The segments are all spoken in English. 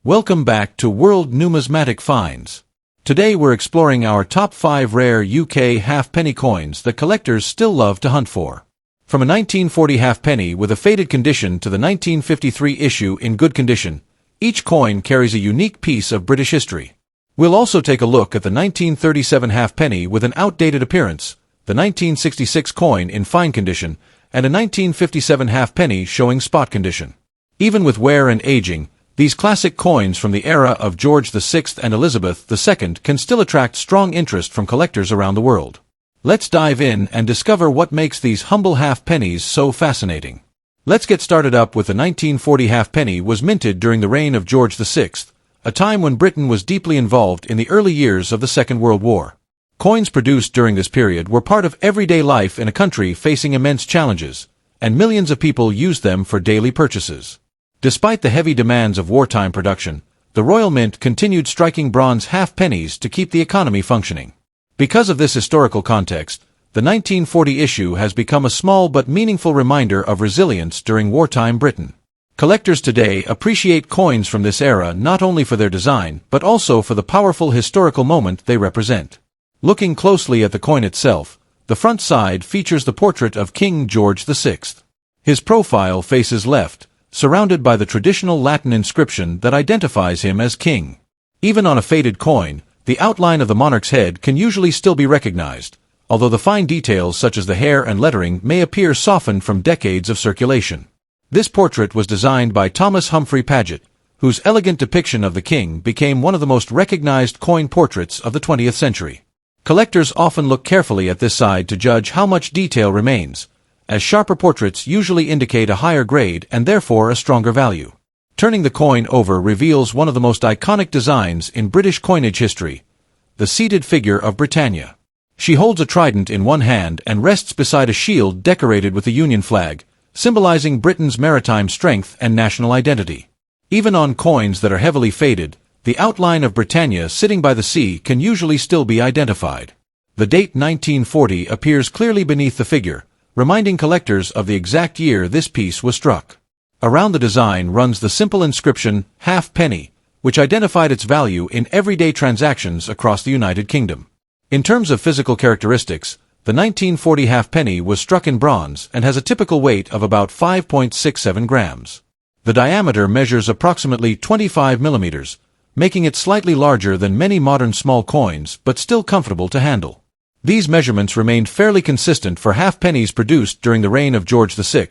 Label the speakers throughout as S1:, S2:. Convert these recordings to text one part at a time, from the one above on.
S1: Welcome back to World Numismatic Finds. Today we're exploring our top 5 rare UK halfpenny coins that collectors still love to hunt for. From a 1940 halfpenny with a faded condition to the 1953 issue in good condition, each coin carries a unique piece of British history. We'll also take a look at the 1937 halfpenny with an outdated appearance, the 1966 coin in fine condition, and a 1957 halfpenny showing spot condition. Even with wear and aging, these classic coins from the era of George VI and Elizabeth II can still attract strong interest from collectors around the world. Let's dive in and discover what makes these humble halfpennies so fascinating. Let's get started up with the 1940 halfpenny was minted during the reign of George VI, a time when Britain was deeply involved in the early years of the Second World War. Coins produced during this period were part of everyday life in a country facing immense challenges, and millions of people used them for daily purchases. Despite the heavy demands of wartime production, the Royal Mint continued striking bronze halfpennies to keep the economy functioning. Because of this historical context, the 1940 issue has become a small but meaningful reminder of resilience during wartime Britain. Collectors today appreciate coins from this era not only for their design, but also for the powerful historical moment they represent. Looking closely at the coin itself, the front side features the portrait of King George VI. His profile faces left, surrounded by the traditional Latin inscription that identifies him as king. Even on a faded coin, the outline of the monarch's head can usually still be recognized, although the fine details such as the hair and lettering may appear softened from decades of circulation. This portrait was designed by Thomas Humphrey Paget, whose elegant depiction of the king became one of the most recognized coin portraits of the 20th century. Collectors often look carefully at this side to judge how much detail remains, as sharper portraits usually indicate a higher grade and therefore a stronger value. Turning the coin over reveals one of the most iconic designs in British coinage history, the seated figure of Britannia. She holds a trident in one hand and rests beside a shield decorated with the Union flag, symbolizing Britain's maritime strength and national identity. Even on coins that are heavily faded, the outline of Britannia sitting by the sea can usually still be identified. The date 1940 appears clearly beneath the figure, reminding collectors of the exact year this piece was struck. Around the design runs the simple inscription, halfpenny, which identified its value in everyday transactions across the United Kingdom. In terms of physical characteristics, the 1940 halfpenny was struck in bronze and has a typical weight of about 5.67 grams. The diameter measures approximately 25 millimeters, making it slightly larger than many modern small coins but still comfortable to handle. These measurements remained fairly consistent for halfpennies produced during the reign of George VI,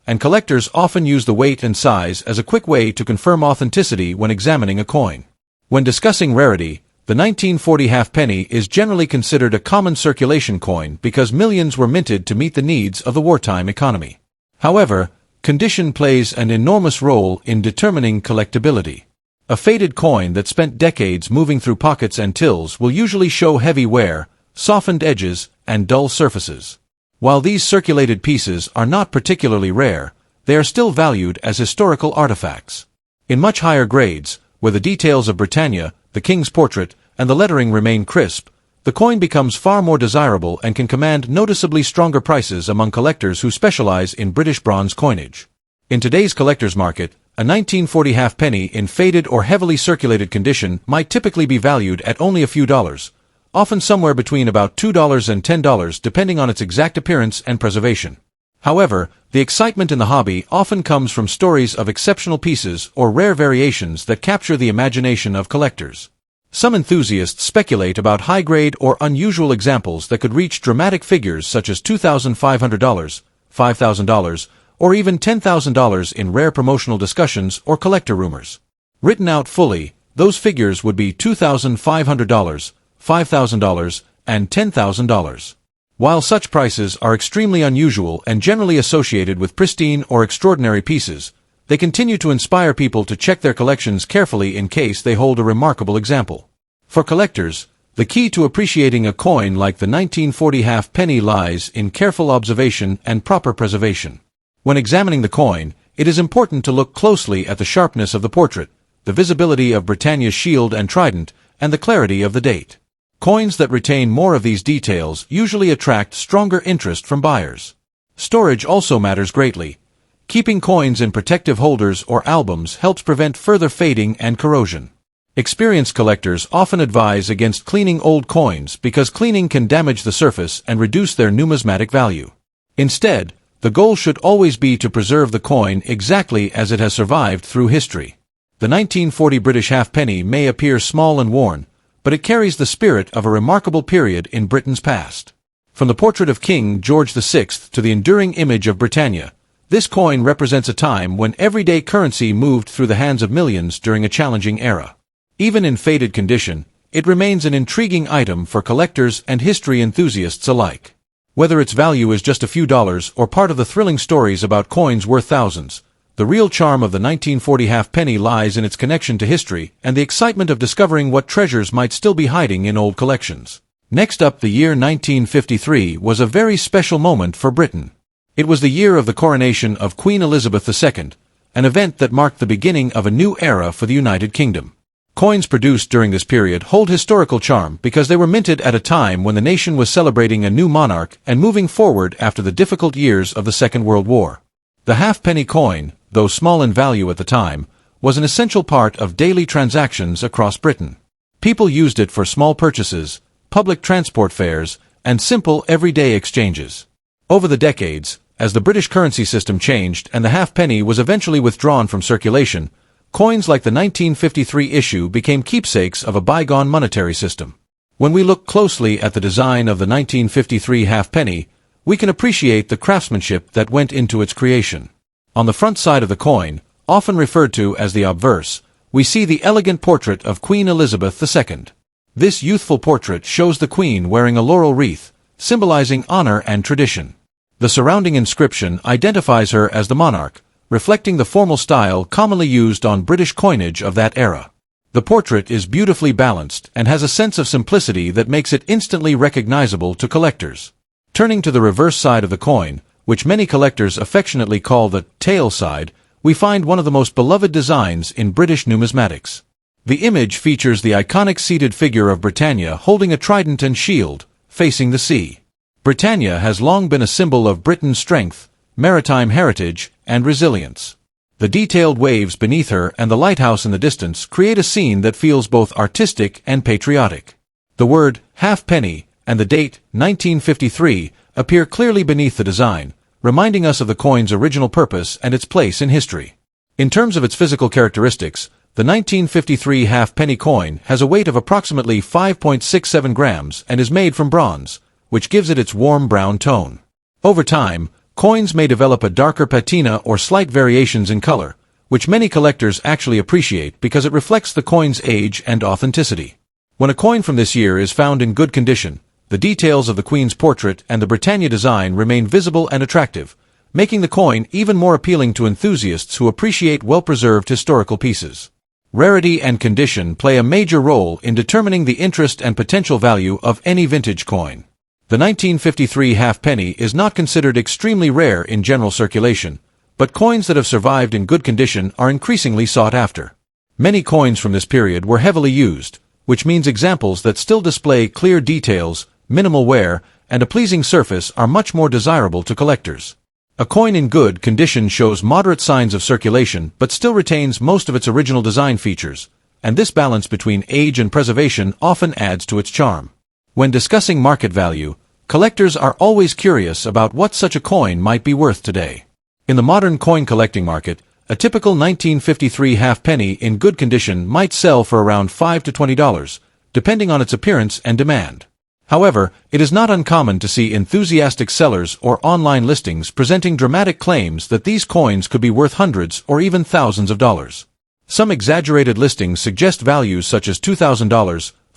S1: and collectors often use the weight and size as a quick way to confirm authenticity when examining a coin. When discussing rarity, the 1940 halfpenny is generally considered a common circulation coin because millions were minted to meet the needs of the wartime economy. However, condition plays an enormous role in determining collectability. A faded coin that spent decades moving through pockets and tills will usually show heavy wear, softened edges, and dull surfaces. While these circulated pieces are not particularly rare, they are still valued as historical artifacts. In much higher grades, where the details of Britannia, the king's portrait, and the lettering remain crisp, the coin becomes far more desirable and can command noticeably stronger prices among collectors who specialize in British bronze coinage. In today's collector's market, a 1940 halfpenny in faded or heavily circulated condition might typically be valued at only a few dollars, often somewhere between about $2 and $10 depending on its exact appearance and preservation. However, the excitement in the hobby often comes from stories of exceptional pieces or rare variations that capture the imagination of collectors. Some enthusiasts speculate about high-grade or unusual examples that could reach dramatic figures such as $2,500, $5,000, or even $10,000 in rare promotional discussions or collector rumors. Written out fully, those figures would be $2,500, $5,000, and $10,000. While such prices are extremely unusual and generally associated with pristine or extraordinary pieces, they continue to inspire people to check their collections carefully in case they hold a remarkable example. For collectors, the key to appreciating a coin like the 1940 halfpenny lies in careful observation and proper preservation. When examining the coin, it is important to look closely at the sharpness of the portrait, the visibility of Britannia's shield and trident, and the clarity of the date. Coins that retain more of these details usually attract stronger interest from buyers. Storage also matters greatly. Keeping coins in protective holders or albums helps prevent further fading and corrosion. Experienced collectors often advise against cleaning old coins because cleaning can damage the surface and reduce their numismatic value. Instead, the goal should always be to preserve the coin exactly as it has survived through history. The 1940 British halfpenny may appear small and worn, but it carries the spirit of a remarkable period in Britain's past. From the portrait of King George VI to the enduring image of Britannia, this coin represents a time when everyday currency moved through the hands of millions during a challenging era. Even in faded condition, it remains an intriguing item for collectors and history enthusiasts alike. Whether its value is just a few dollars or part of the thrilling stories about coins worth thousands, the real charm of the 1940 halfpenny lies in its connection to history and the excitement of discovering what treasures might still be hiding in old collections. Next up, the year 1953 was a very special moment for Britain. It was the year of the coronation of Queen Elizabeth II, an event that marked the beginning of a new era for the United Kingdom. Coins produced during this period hold historical charm because they were minted at a time when the nation was celebrating a new monarch and moving forward after the difficult years of the Second World War. The halfpenny coin, though small in value at the time, was an essential part of daily transactions across Britain. People used it for small purchases, public transport fares, and simple everyday exchanges. Over the decades, as the British currency system changed and the halfpenny was eventually withdrawn from circulation, coins like the 1953 issue became keepsakes of a bygone monetary system. When we look closely at the design of the 1953 halfpenny, we can appreciate the craftsmanship that went into its creation. On the front side of the coin, often referred to as the obverse, we see the elegant portrait of Queen Elizabeth II. This youthful portrait shows the Queen wearing a laurel wreath, symbolizing honor and tradition. The surrounding inscription identifies her as the monarch, reflecting the formal style commonly used on British coinage of that era. The portrait is beautifully balanced and has a sense of simplicity that makes it instantly recognizable to collectors. Turning to the reverse side of the coin, which many collectors affectionately call the tail side, we find one of the most beloved designs in British numismatics. The image features the iconic seated figure of Britannia holding a trident and shield, facing the sea. Britannia has long been a symbol of Britain's strength, maritime heritage, and resilience. The detailed waves beneath her and the lighthouse in the distance create a scene that feels both artistic and patriotic. The word halfpenny and the date 1953 appear clearly beneath the design, reminding us of the coin's original purpose and its place in history. In terms of its physical characteristics, the 1953 halfpenny coin has a weight of approximately 5.67 grams and is made from bronze, which gives it its warm brown tone. Over time, coins may develop a darker patina or slight variations in color, which many collectors actually appreciate because it reflects the coin's age and authenticity. When a coin from this year is found in good condition, the details of the Queen's portrait and the Britannia design remain visible and attractive, making the coin even more appealing to enthusiasts who appreciate well-preserved historical pieces. Rarity and condition play a major role in determining the interest and potential value of any vintage coin. The 1953 halfpenny is not considered extremely rare in general circulation, but coins that have survived in good condition are increasingly sought after. Many coins from this period were heavily used, which means examples that still display clear details, minimal wear, and a pleasing surface are much more desirable to collectors. A coin in good condition shows moderate signs of circulation but still retains most of its original design features, and this balance between age and preservation often adds to its charm. When discussing market value, collectors are always curious about what such a coin might be worth today. In the modern coin collecting market, a typical 1953 halfpenny in good condition might sell for around $5 to $20, depending on its appearance and demand. However, it is not uncommon to see enthusiastic sellers or online listings presenting dramatic claims that these coins could be worth hundreds or even thousands of dollars. Some exaggerated listings suggest values such as $2,000,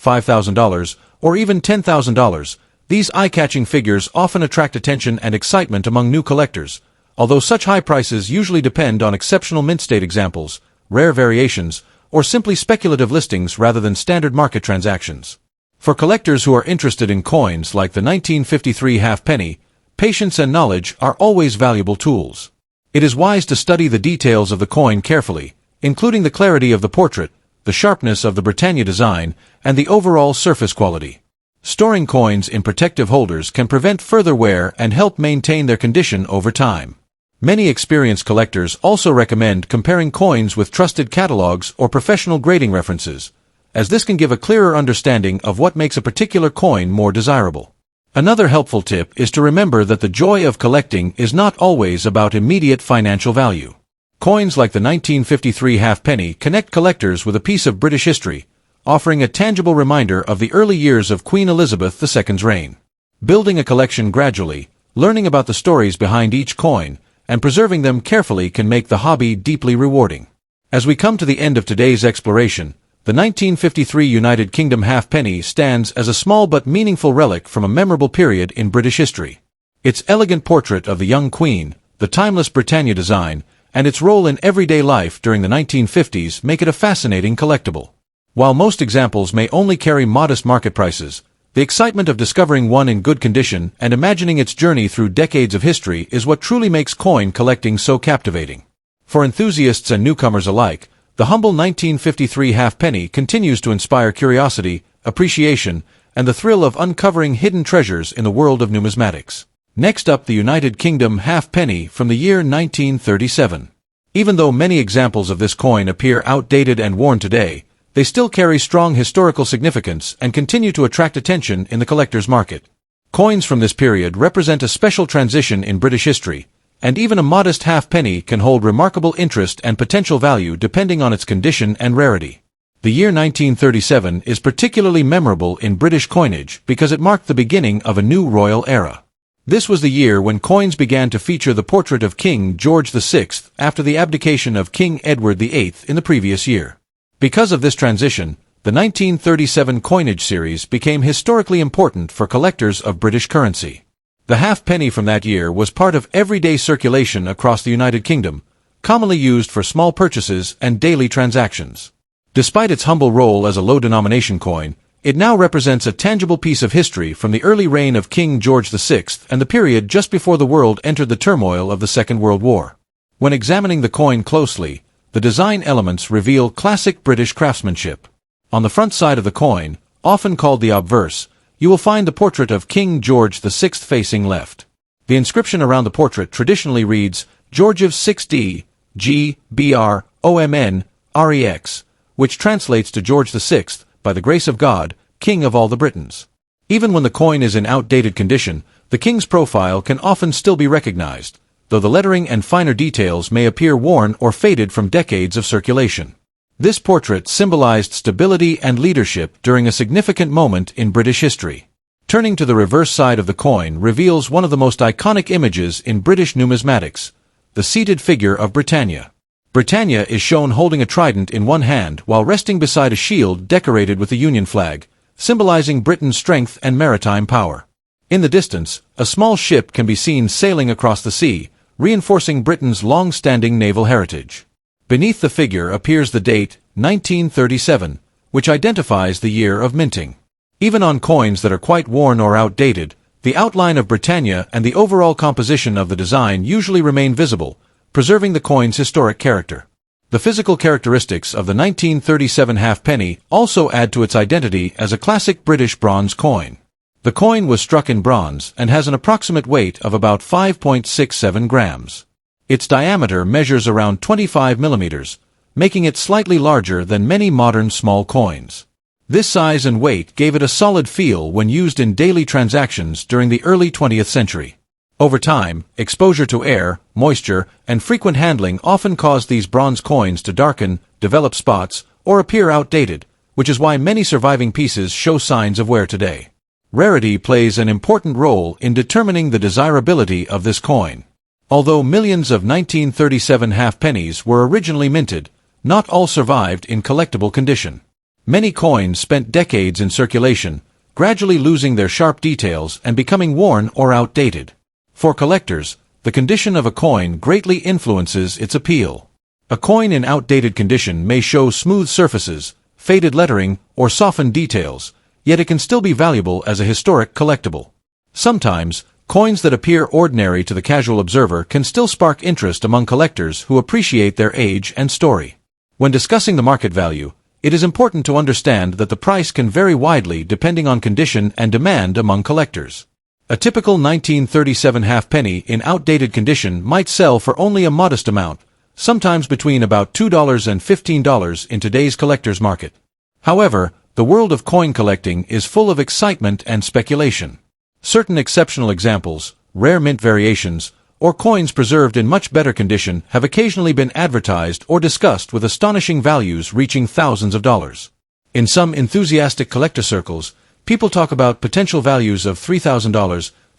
S1: $5,000, or even $10,000. These eye-catching figures often attract attention and excitement among new collectors, although such high prices usually depend on exceptional mint state examples, rare variations, or simply speculative listings rather than standard market transactions. For collectors who are interested in coins like the 1953 halfpenny, patience and knowledge are always valuable tools. It is wise to study the details of the coin carefully, including the clarity of the portrait, the sharpness of the Britannia design, and the overall surface quality. Storing coins in protective holders can prevent further wear and help maintain their condition over time. Many experienced collectors also recommend comparing coins with trusted catalogs or professional grading references, as this can give a clearer understanding of what makes a particular coin more desirable. Another helpful tip is to remember that the joy of collecting is not always about immediate financial value. Coins like the 1953 halfpenny connect collectors with a piece of British history, offering a tangible reminder of the early years of Queen Elizabeth II's reign. Building a collection gradually, learning about the stories behind each coin, and preserving them carefully can make the hobby deeply rewarding. As we come to the end of today's exploration, the 1953 United Kingdom halfpenny stands as a small but meaningful relic from a memorable period in British history. Its elegant portrait of the young Queen, the timeless Britannia design, and its role in everyday life during the 1950s make it a fascinating collectible. While most examples may only carry modest market prices, the excitement of discovering one in good condition and imagining its journey through decades of history is what truly makes coin collecting so captivating. For enthusiasts and newcomers alike, the humble 1953 halfpenny continues to inspire curiosity, appreciation, and the thrill of uncovering hidden treasures in the world of numismatics. Next up, the United Kingdom halfpenny from the year 1937. Even though many examples of this coin appear outdated and worn today, they still carry strong historical significance and continue to attract attention in the collector's market. Coins from this period represent a special transition in British history, and even a modest halfpenny can hold remarkable interest and potential value depending on its condition and rarity. The year 1937 is particularly memorable in British coinage because it marked the beginning of a new royal era. This was the year when coins began to feature the portrait of King George VI after the abdication of King Edward VIII in the previous year. Because of this transition, the 1937 coinage series became historically important for collectors of British currency. The halfpenny from that year was part of everyday circulation across the United Kingdom, commonly used for small purchases and daily transactions. Despite its humble role as a low-denomination coin, it now represents a tangible piece of history from the early reign of King George VI and the period just before the world entered the turmoil of the Second World War. When examining the coin closely, the design elements reveal classic British craftsmanship. On the front side of the coin, often called the obverse, you will find the portrait of King George VI facing left. The inscription around the portrait traditionally reads, Georgiv 6D, G, BR, OMN, REX, which translates to George VI, by the grace of God, King of all the Britons. Even when the coin is in outdated condition, the king's profile can often still be recognized, though the lettering and finer details may appear worn or faded from decades of circulation. This portrait symbolized stability and leadership during a significant moment in British history. Turning to the reverse side of the coin reveals one of the most iconic images in British numismatics, the seated figure of Britannia. Britannia is shown holding a trident in one hand while resting beside a shield decorated with the Union flag, symbolizing Britain's strength and maritime power. In the distance, a small ship can be seen sailing across the sea, reinforcing Britain's long-standing naval heritage. Beneath the figure appears the date, 1937, which identifies the year of minting. Even on coins that are quite worn or outdated, the outline of Britannia and the overall composition of the design usually remain visible, preserving the coin's historic character. The physical characteristics of the 1937 halfpenny also add to its identity as a classic British bronze coin. The coin was struck in bronze and has an approximate weight of about 5.67 grams. Its diameter measures around 25 millimeters, making it slightly larger than many modern small coins. This size and weight gave it a solid feel when used in daily transactions during the early 20th century. Over time, exposure to air, moisture, and frequent handling often caused these bronze coins to darken, develop spots, or appear outdated, which is why many surviving pieces show signs of wear today. Rarity plays an important role in determining the desirability of this coin. Although millions of 1937 halfpennies were originally minted, not all survived in collectible condition. Many coins spent decades in circulation, gradually losing their sharp details and becoming worn or outdated. For collectors, the condition of a coin greatly influences its appeal. A coin in outdated condition may show smooth surfaces, faded lettering, or softened details, yet it can still be valuable as a historic collectible. Sometimes, coins that appear ordinary to the casual observer can still spark interest among collectors who appreciate their age and story. When discussing the market value, it is important to understand that the price can vary widely depending on condition and demand among collectors. A typical 1937 halfpenny in outdated condition might sell for only a modest amount, sometimes between about $2 and $15 in today's collector's market. However, the world of coin collecting is full of excitement and speculation. Certain exceptional examples, rare mint variations, or coins preserved in much better condition have occasionally been advertised or discussed with astonishing values reaching thousands of dollars. In some enthusiastic collector circles, people talk about potential values of $3,000,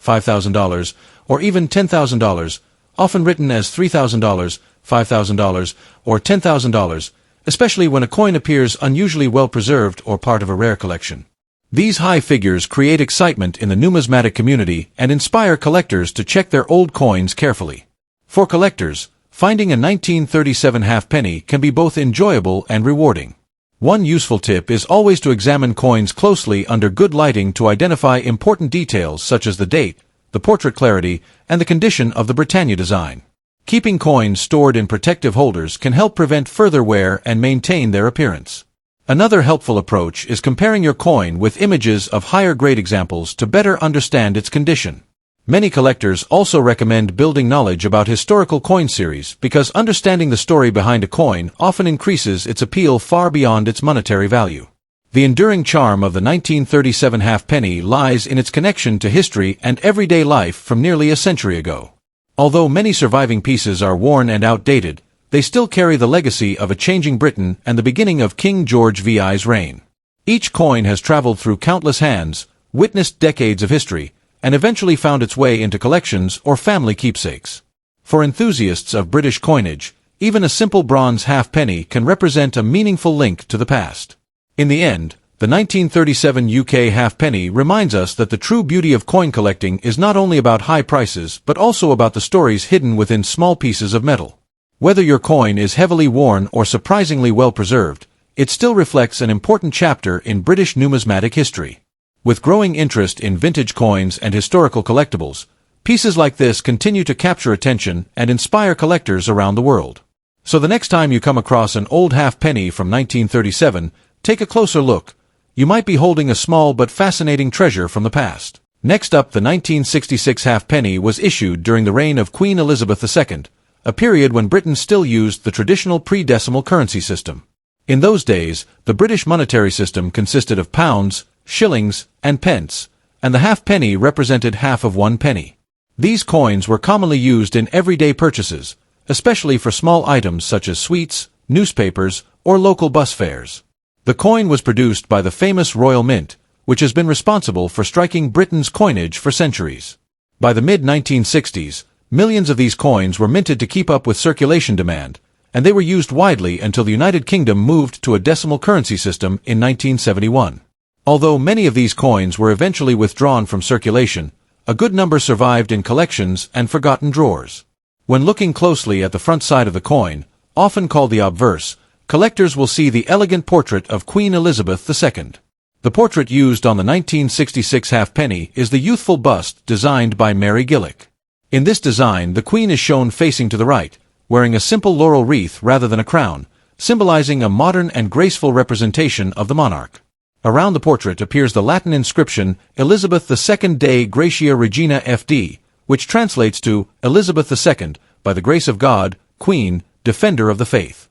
S1: $5,000, or even $10,000, often written as $3,000, $5,000, or $10,000, especially when a coin appears unusually well preserved or part of a rare collection. These high figures create excitement in the numismatic community and inspire collectors to check their old coins carefully. For collectors, finding a 1937 halfpenny can be both enjoyable and rewarding. One useful tip is always to examine coins closely under good lighting to identify important details such as the date, the portrait clarity, and the condition of the Britannia design. Keeping coins stored in protective holders can help prevent further wear and maintain their appearance. Another helpful approach is comparing your coin with images of higher-grade examples to better understand its condition. Many collectors also recommend building knowledge about historical coin series because understanding the story behind a coin often increases its appeal far beyond its monetary value. The enduring charm of the 1937 halfpenny lies in its connection to history and everyday life from nearly a century ago. Although many surviving pieces are worn and outdated, they still carry the legacy of a changing Britain and the beginning of King George VI's reign. Each coin has traveled through countless hands, witnessed decades of history, and eventually found its way into collections or family keepsakes. For enthusiasts of British coinage, even a simple bronze halfpenny can represent a meaningful link to the past. In the end, the 1937 UK halfpenny reminds us that the true beauty of coin collecting is not only about high prices but also about the stories hidden within small pieces of metal. Whether your coin is heavily worn or surprisingly well preserved, it still reflects an important chapter in British numismatic history. With growing interest in vintage coins and historical collectibles, pieces like this continue to capture attention and inspire collectors around the world. So the next time you come across an old halfpenny from 1937, take a closer look. You might be holding a small but fascinating treasure from the past. Next up, the 1966 halfpenny was issued during the reign of Queen Elizabeth II, a period when Britain still used the traditional pre-decimal currency system. In those days, the British monetary system consisted of pounds, shillings, and pence, and the halfpenny represented half of 1 penny. These coins were commonly used in everyday purchases, especially for small items such as sweets, newspapers, or local bus fares. The coin was produced by the famous Royal Mint, which has been responsible for striking Britain's coinage for centuries. By the mid-1960s, millions of these coins were minted to keep up with circulation demand, and they were used widely until the United Kingdom moved to a decimal currency system in 1971. Although many of these coins were eventually withdrawn from circulation, a good number survived in collections and forgotten drawers. When looking closely at the front side of the coin, often called the obverse, collectors will see the elegant portrait of Queen Elizabeth II. The portrait used on the 1966 halfpenny is the youthful bust designed by Mary Gillick. In this design, the Queen is shown facing to the right, wearing a simple laurel wreath rather than a crown, symbolizing a modern and graceful representation of the monarch. Around the portrait appears the Latin inscription Elizabeth II Dei Gratia Regina FD, which translates to Elizabeth II, by the grace of God, Queen, Defender of the Faith.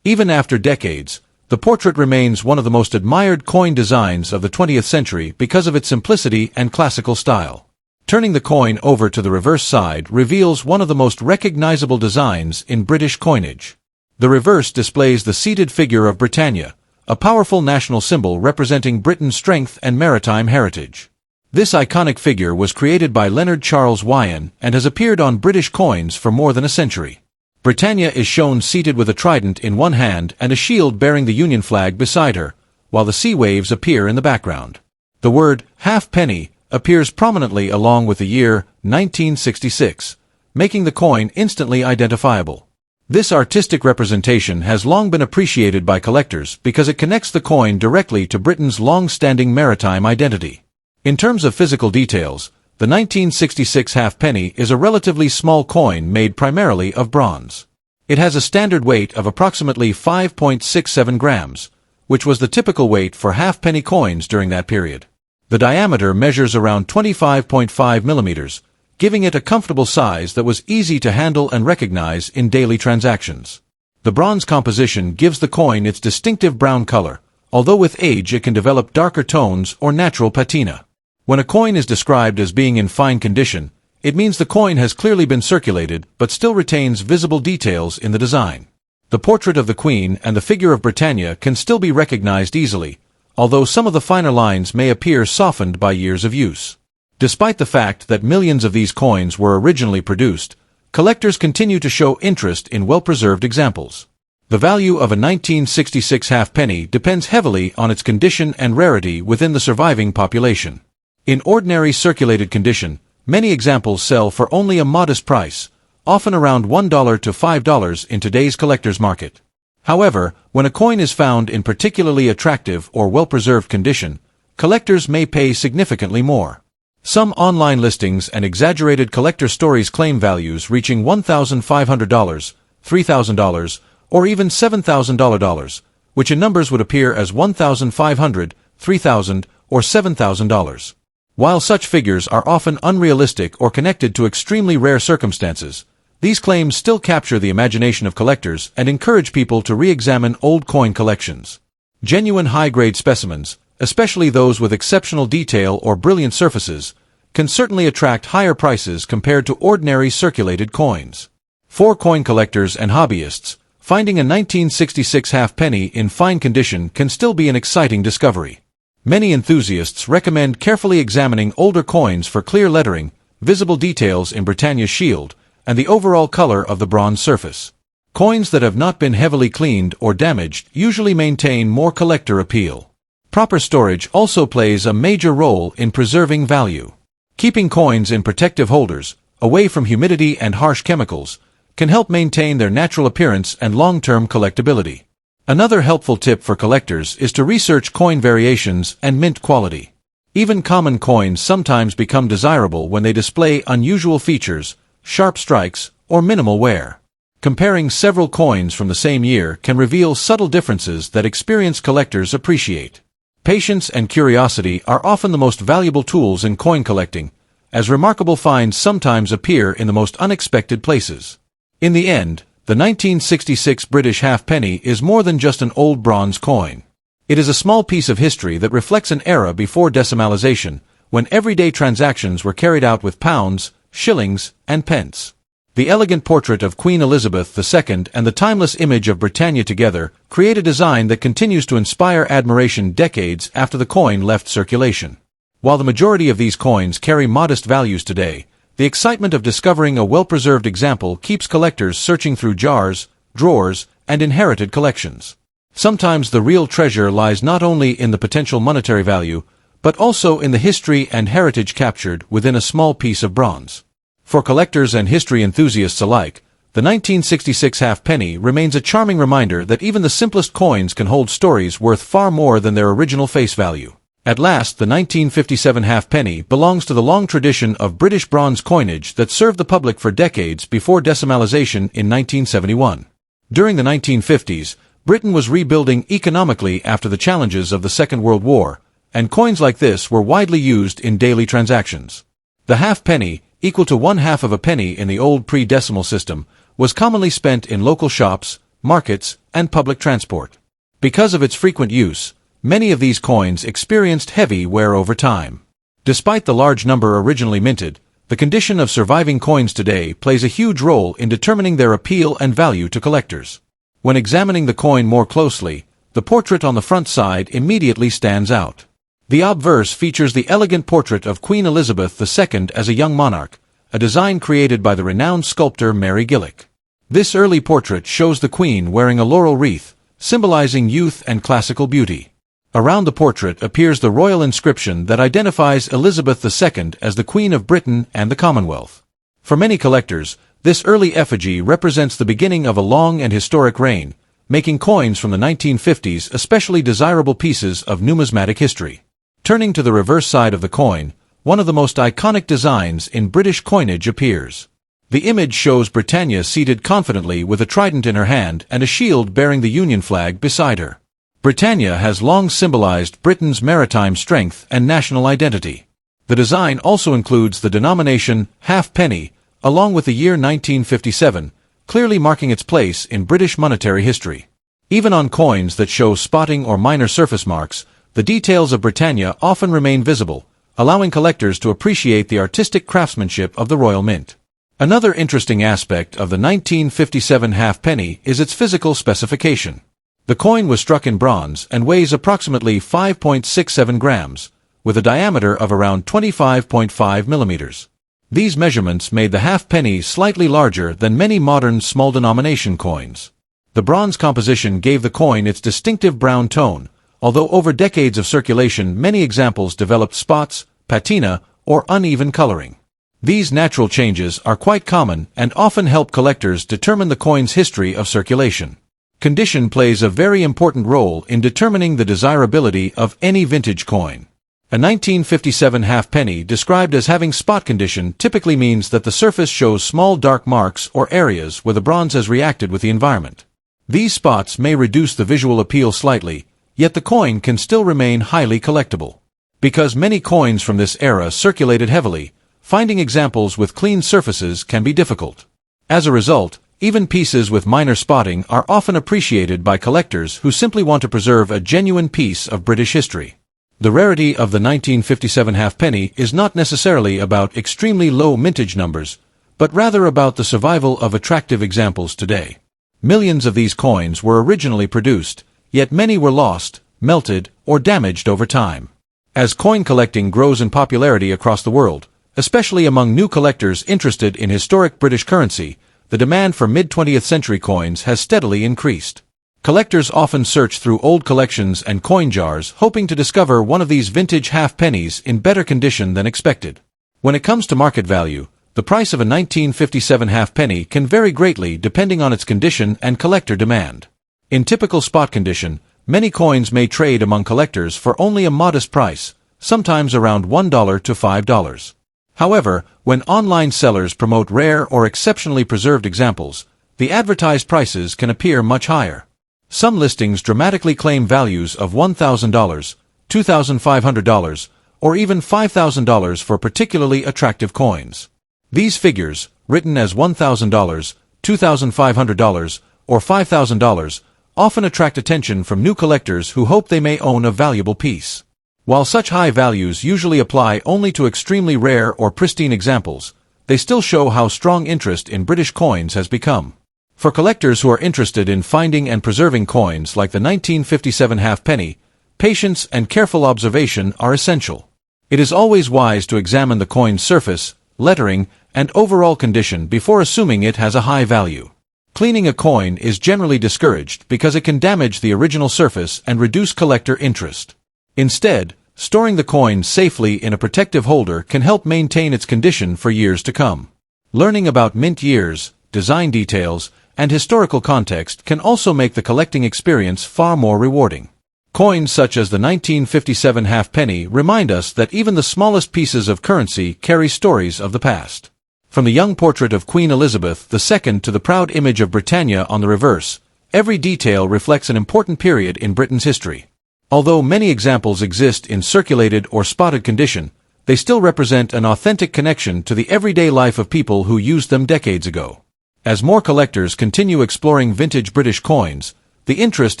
S1: Even after decades, the portrait remains one of the most admired coin designs of the 20th century because of its simplicity and classical style. Turning the coin over to the reverse side reveals one of the most recognizable designs in British coinage. The reverse displays the seated figure of Britannia, a powerful national symbol representing Britain's strength and maritime heritage. This iconic figure was created by Leonard Charles Wyon and has appeared on British coins for more than a century. Britannia is shown seated with a trident in one hand and a shield bearing the Union flag beside her, while the sea waves appear in the background. The word halfpenny appears prominently along with the year 1966, making the coin instantly identifiable. This artistic representation has long been appreciated by collectors because it connects the coin directly to Britain's long-standing maritime identity. In terms of physical details, the 1966 halfpenny is a relatively small coin made primarily of bronze. It has a standard weight of approximately 5.67 grams, which was the typical weight for halfpenny coins during that period. The diameter measures around 25.5 millimeters, giving it a comfortable size that was easy to handle and recognize in daily transactions. The bronze composition gives the coin its distinctive brown color, although with age it can develop darker tones or natural patina. When a coin is described as being in fine condition, it means the coin has clearly been circulated but still retains visible details in the design. The portrait of the Queen and the figure of Britannia can still be recognized easily, although some of the finer lines may appear softened by years of use. Despite the fact that millions of these coins were originally produced, collectors continue to show interest in well-preserved examples. The value of a 1966 halfpenny depends heavily on its condition and rarity within the surviving population. In ordinary circulated condition, many examples sell for only a modest price, often around $1 to $5 in today's collector's market. However, when a coin is found in particularly attractive or well-preserved condition, collectors may pay significantly more. Some online listings and exaggerated collector stories claim values reaching $1,500, $3,000, or even $7,000, which in numbers would appear as $1,500, $3,000, or $7,000. While such figures are often unrealistic or connected to extremely rare circumstances, these claims still capture the imagination of collectors and encourage people to re-examine old coin collections. Genuine high-grade specimens, especially those with exceptional detail or brilliant surfaces, can certainly attract higher prices compared to ordinary circulated coins. For coin collectors and hobbyists, finding a 1966 halfpenny in fine condition can still be an exciting discovery. Many enthusiasts recommend carefully examining older coins for clear lettering, visible details in Britannia's shield, and the overall color of the bronze surface. Coins that have not been heavily cleaned or damaged usually maintain more collector appeal. Proper storage also plays a major role in preserving value. Keeping coins in protective holders, away from humidity and harsh chemicals, can help maintain their natural appearance and long-term collectability. Another helpful tip for collectors is to research coin variations and mint quality. Even common coins sometimes become desirable when they display unusual features, sharp strikes, or minimal wear. Comparing several coins from the same year can reveal subtle differences that experienced collectors appreciate. Patience and curiosity are often the most valuable tools in coin collecting, as remarkable finds sometimes appear in the most unexpected places. In the end, the 1966 British halfpenny is more than just an old bronze coin. It is a small piece of history that reflects an era before decimalization, when everyday transactions were carried out with pounds, shillings, and pence. The elegant portrait of Queen Elizabeth II and the timeless image of Britannia together create a design that continues to inspire admiration decades after the coin left circulation. While the majority of these coins carry modest values today, the excitement of discovering a well-preserved example keeps collectors searching through jars, drawers, and inherited collections. Sometimes the real treasure lies not only in the potential monetary value, but also in the history and heritage captured within a small piece of bronze. For collectors and history enthusiasts alike, the 1966 halfpenny remains a charming reminder that even the simplest coins can hold stories worth far more than their original face value. At last, the 1957 halfpenny belongs to the long tradition of British bronze coinage that served the public for decades before decimalization in 1971. During the 1950s, Britain was rebuilding economically after the challenges of the Second World War, and coins like this were widely used in daily transactions. The halfpenny, equal to 1/2 of a penny in the old pre-decimal system, was commonly spent in local shops, markets, and public transport. Because of its frequent use, many of these coins experienced heavy wear over time. Despite the large number originally minted, the condition of surviving coins today plays a huge role in determining their appeal and value to collectors. When examining the coin more closely, the portrait on the front side immediately stands out. The obverse features the elegant portrait of Queen Elizabeth II as a young monarch, a design created by the renowned sculptor Mary Gillick. This early portrait shows the Queen wearing a laurel wreath, symbolizing youth and classical beauty. Around the portrait appears the royal inscription that identifies Elizabeth II as the Queen of Britain and the Commonwealth. For many collectors, this early effigy represents the beginning of a long and historic reign, making coins from the 1950s especially desirable pieces of numismatic history. Turning to the reverse side of the coin, one of the most iconic designs in British coinage appears. The image shows Britannia seated confidently with a trident in her hand and a shield bearing the Union flag beside her. Britannia has long symbolized Britain's maritime strength and national identity. The design also includes the denomination halfpenny, along with the year 1957, clearly marking its place in British monetary history. Even on coins that show spotting or minor surface marks, the details of Britannia often remain visible, allowing collectors to appreciate the artistic craftsmanship of the Royal Mint. Another interesting aspect of the 1957 halfpenny is its physical specification. The coin was struck in bronze and weighs approximately 5.67 grams, with a diameter of around 25.5 millimeters. These measurements made the halfpenny slightly larger than many modern small-denomination coins. The bronze composition gave the coin its distinctive brown tone, although over decades of circulation many examples developed spots, patina, or uneven coloring. These natural changes are quite common and often help collectors determine the coin's history of circulation. Condition plays a very important role in determining the desirability of any vintage coin. A 1957 halfpenny described as having spot condition typically means that the surface shows small dark marks or areas where the bronze has reacted with the environment. These spots may reduce the visual appeal slightly, yet the coin can still remain highly collectible. Because many coins from this era circulated heavily, finding examples with clean surfaces can be difficult. As a result, even pieces with minor spotting are often appreciated by collectors who simply want to preserve a genuine piece of British history. The rarity of the 1957 halfpenny is not necessarily about extremely low mintage numbers, but rather about the survival of attractive examples today. Millions of these coins were originally produced, yet many were lost, melted, or damaged over time. As coin collecting grows in popularity across the world, especially among new collectors interested in historic British currency, the demand for mid-20th century coins has steadily increased. Collectors often search through old collections and coin jars hoping to discover one of these vintage half-pennies in better condition than expected. When it comes to market value, the price of a 1957 halfpenny can vary greatly depending on its condition and collector demand. In typical spot condition, many coins may trade among collectors for only a modest price, sometimes around $1 to $5. However, when online sellers promote rare or exceptionally preserved examples, the advertised prices can appear much higher. Some listings dramatically claim values of $1,000, $2,500, or even $5,000 for particularly attractive coins. These figures, written as $1,000, $2,500, or $5,000, often attract attention from new collectors who hope they may own a valuable piece. While such high values usually apply only to extremely rare or pristine examples, they still show how strong interest in British coins has become. For collectors who are interested in finding and preserving coins like the 1957 halfpenny, patience and careful observation are essential. It is always wise to examine the coin's surface, lettering, and overall condition before assuming it has a high value. Cleaning a coin is generally discouraged because it can damage the original surface and reduce collector interest. Instead, storing the coin safely in a protective holder can help maintain its condition for years to come. Learning about mint years, design details, and historical context can also make the collecting experience far more rewarding. Coins such as the 1957 halfpenny remind us that even the smallest pieces of currency carry stories of the past. From the young portrait of Queen Elizabeth II to the proud image of Britannia on the reverse, every detail reflects an important period in Britain's history. Although many examples exist in circulated or spotted condition, they still represent an authentic connection to the everyday life of people who used them decades ago. As more collectors continue exploring vintage British coins, the interest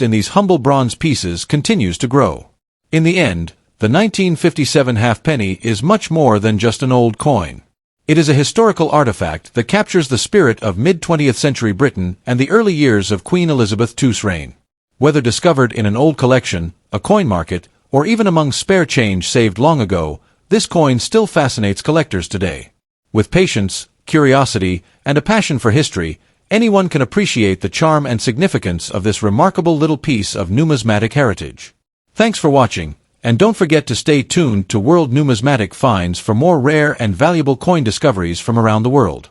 S1: in these humble bronze pieces continues to grow. In the end, the 1957 halfpenny is much more than just an old coin. It is a historical artifact that captures the spirit of mid-20th century Britain and the early years of Queen Elizabeth II's reign. Whether discovered in an old collection, a coin market, or even among spare change saved long ago, this coin still fascinates collectors today. With patience, curiosity, and a passion for history, anyone can appreciate the charm and significance of this remarkable little piece of numismatic heritage. Thanks for watching, and don't forget to stay tuned to World Numismatic Finds for more rare and valuable coin discoveries from around the world.